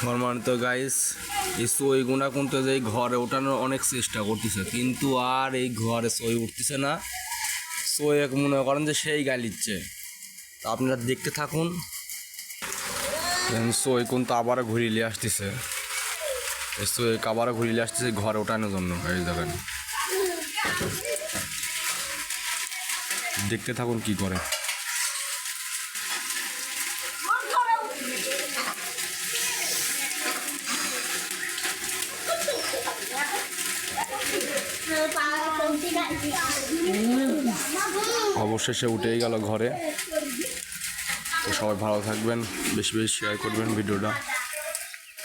সম্মানিত গাইস, এই সই গুণা কিন্তু যে ঘরে ওঠানোর অনেক চেষ্টা করতেছে, কিন্তু আর এই ঘরে সই উঠতেছে না। সই এক মনে করেন যে সেই গালিচ্ছে। তা আপনারা দেখতে থাকুন। সই কিন্তু আবারও ঘুরিয়ে আসতেছে, সই আবারও ঘুরিয়ে আসতেছে ঘরে ওঠানোর জন্য। এই দেখেন, দেখতে থাকুন কি করে। অবশেষে উঠেই গেল ঘরে। তো সবাই ভালো থাকবেন, বেশি বেশি শেয়ার করবেন ভিডিওটা।